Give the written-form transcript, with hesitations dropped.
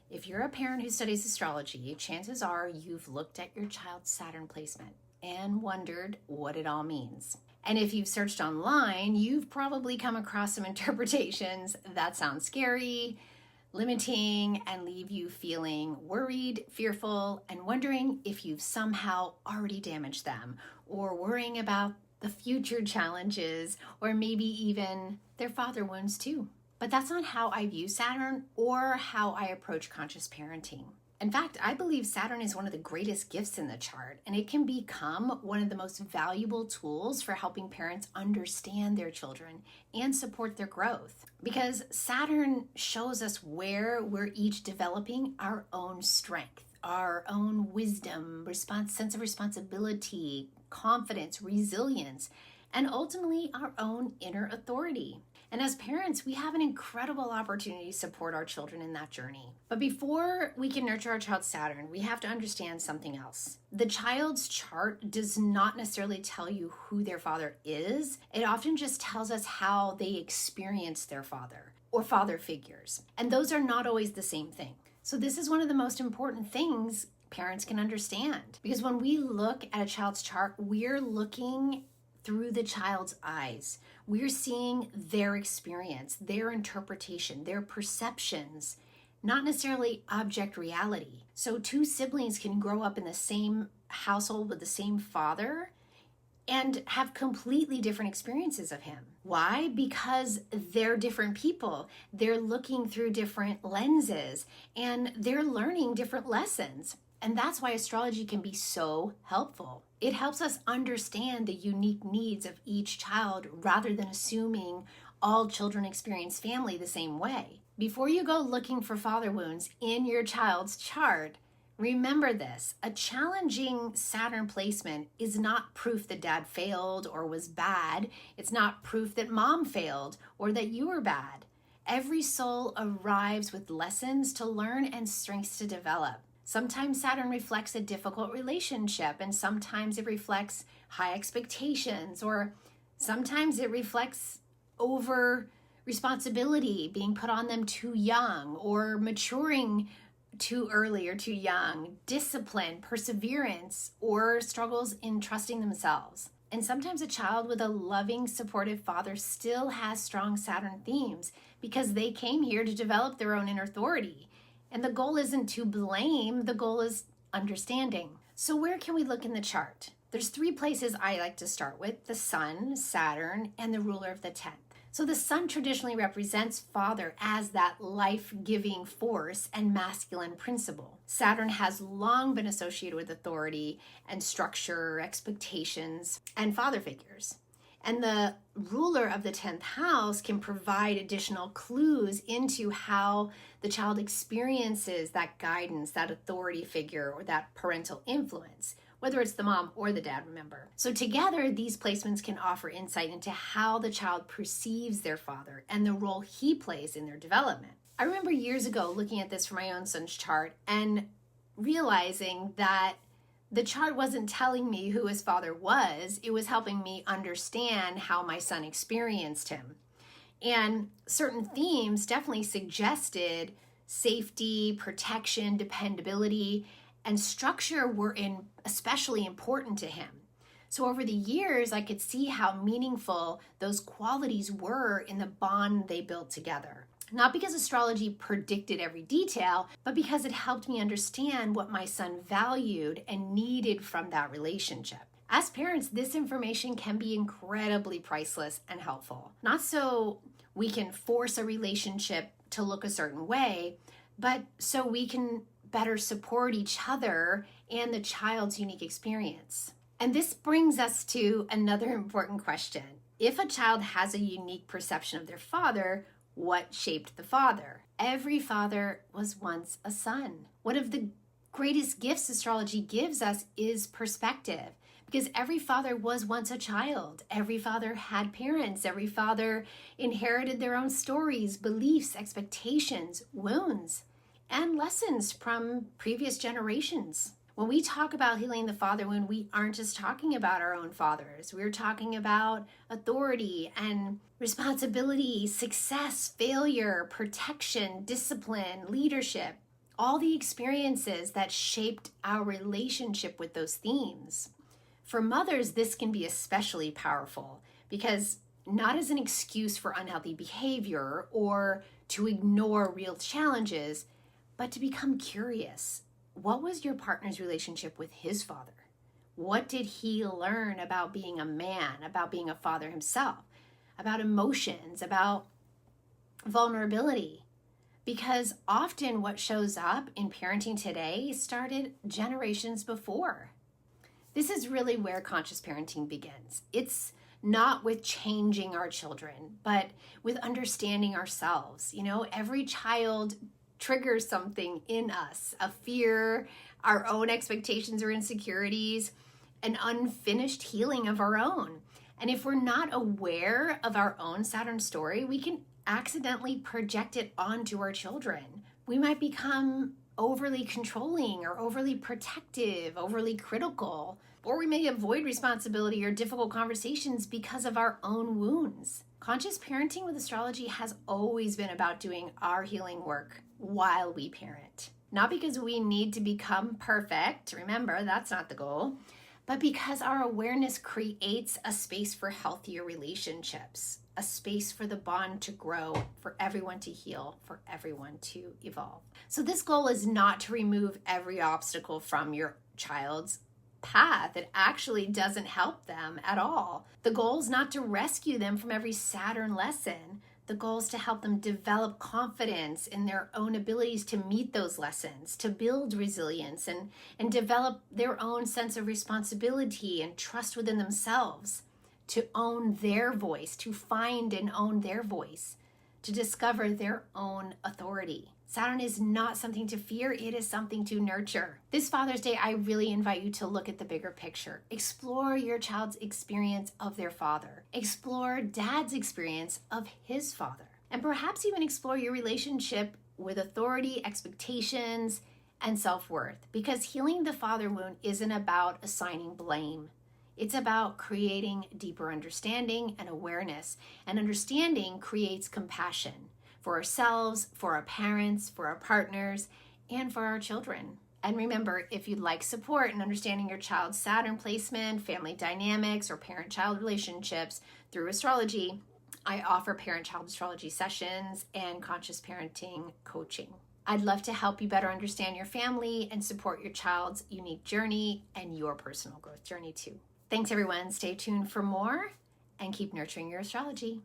If you're a parent who studies astrology, chances are you've looked at your child's Saturn placement and wondered what it all means. And if you've searched online, you've probably come across some interpretations that sound scary, limiting, and leave you feeling worried, fearful, and wondering if you've somehow already damaged them, or worrying about the future challenges, or maybe even their father wounds too. But that's not how I view Saturn or how I approach conscious parenting. In fact, I believe Saturn is one of the greatest gifts in the chart, and it can become one of the most valuable tools for helping parents understand their children and support their growth. Because Saturn shows us where we're each developing our own strength, our own wisdom, sense of responsibility, confidence, resilience, and ultimately our own inner authority. And as parents, we have an incredible opportunity to support our children in that journey. But before we can nurture our child's Saturn, we have to understand something else. The child's chart does not necessarily tell you who their father is. It often just tells us how they experience their father or father figures. And those are not always the same thing. So this is one of the most important things parents can understand. Because when we look at a child's chart, we're looking through the child's eyes. We're seeing their experience, their interpretation, their perceptions, not necessarily object reality. So two siblings can grow up in the same household with the same father and have completely different experiences of him. Why? Because they're different people. They're looking through different lenses and they're learning different lessons. And that's why astrology can be so helpful. It helps us understand the unique needs of each child rather than assuming all children experience family the same way. Before you go looking for father wounds in your child's chart, remember this: a challenging Saturn placement is not proof that dad failed or was bad. It's not proof that mom failed or that you were bad. Every soul arrives with lessons to learn and strengths to develop. Sometimes Saturn reflects a difficult relationship, and sometimes it reflects high expectations, or sometimes it reflects over responsibility being put on them too young, or maturing too early or too young, discipline, perseverance, or struggles in trusting themselves. And sometimes a child with a loving, supportive father still has strong Saturn themes because they came here to develop their own inner authority. And the goal isn't to blame, the goal is understanding. So where can we look in the chart? There's three places I like to start with: the sun, Saturn, and the ruler of the 10th. So the sun traditionally represents father as that life-giving force and masculine principle. Saturn has long been associated with authority and structure, expectations, and father figures. And the ruler of the 10th house can provide additional clues into how the child experiences that guidance, that authority figure, or that parental influence, whether it's the mom or the dad, remember. So together, these placements can offer insight into how the child perceives their father and the role he plays in their development. I remember years ago looking at this for my own son's chart and realizing that the chart wasn't telling me who his father was. It was helping me understand how my son experienced him. And certain themes definitely suggested safety, protection, dependability, and structure were especially important to him. So over the years, I could see how meaningful those qualities were in the bond they built together. Not because astrology predicted every detail, but because it helped me understand what my son valued and needed from that relationship. As parents, this information can be incredibly priceless and helpful. Not so we can force a relationship to look a certain way, but so we can better support each other and the child's unique experience. And this brings us to another important question. If a child has a unique perception of their father, what shaped the father? Every father was once a son. One of the greatest gifts astrology gives us is perspective, because every father was once a child. Every father had parents. Every father inherited their own stories, beliefs, expectations, wounds, and lessons from previous generations. When we talk about healing the father wound, we aren't just talking about our own fathers. We're talking about authority and responsibility, success, failure, protection, discipline, leadership, all the experiences that shaped our relationship with those themes. For mothers, this can be especially powerful because not as an excuse for unhealthy behavior or to ignore real challenges, but to become curious. What was your partner's relationship with his father? What did he learn about being a man, about being a father himself, about emotions, about vulnerability? Because often what shows up in parenting today started generations before. This is really where conscious parenting begins. It's not with changing our children, but with understanding ourselves. Every child triggers something in us, a fear, our own expectations or insecurities, an unfinished healing of our own. And if we're not aware of our own Saturn story, we can accidentally project it onto our children. We might become overly controlling or overly protective, overly critical, or we may avoid responsibility or difficult conversations because of our own wounds. Conscious parenting with astrology has always been about doing our healing work while we parent. Not because we need to become perfect, remember, that's not the goal, but because our awareness creates a space for healthier relationships, a space for the bond to grow, for everyone to heal, for everyone to evolve. So this goal is not to remove every obstacle from your child's path. It actually doesn't help them at all. The goal is not to rescue them from every Saturn lesson. The goal is to help them develop confidence in their own abilities to meet those lessons, to build resilience and develop their own sense of responsibility and trust within themselves, to own their voice, to find and own their voice, to discover their own authority. Saturn is not something to fear, it is something to nurture. This Father's Day, I really invite you to look at the bigger picture. Explore your child's experience of their father. Explore dad's experience of his father. And perhaps even explore your relationship with authority, expectations, and self-worth. Because healing the father wound isn't about assigning blame. It's about creating deeper understanding and awareness. And understanding creates compassion for ourselves, for our parents, for our partners, and for our children. And remember, if you'd like support in understanding your child's Saturn placement, family dynamics, or parent-child relationships through astrology, I offer parent-child astrology sessions and conscious parenting coaching. I'd love to help you better understand your family and support your child's unique journey and your personal growth journey too. Thanks everyone. Stay tuned for more and keep nurturing your astrology.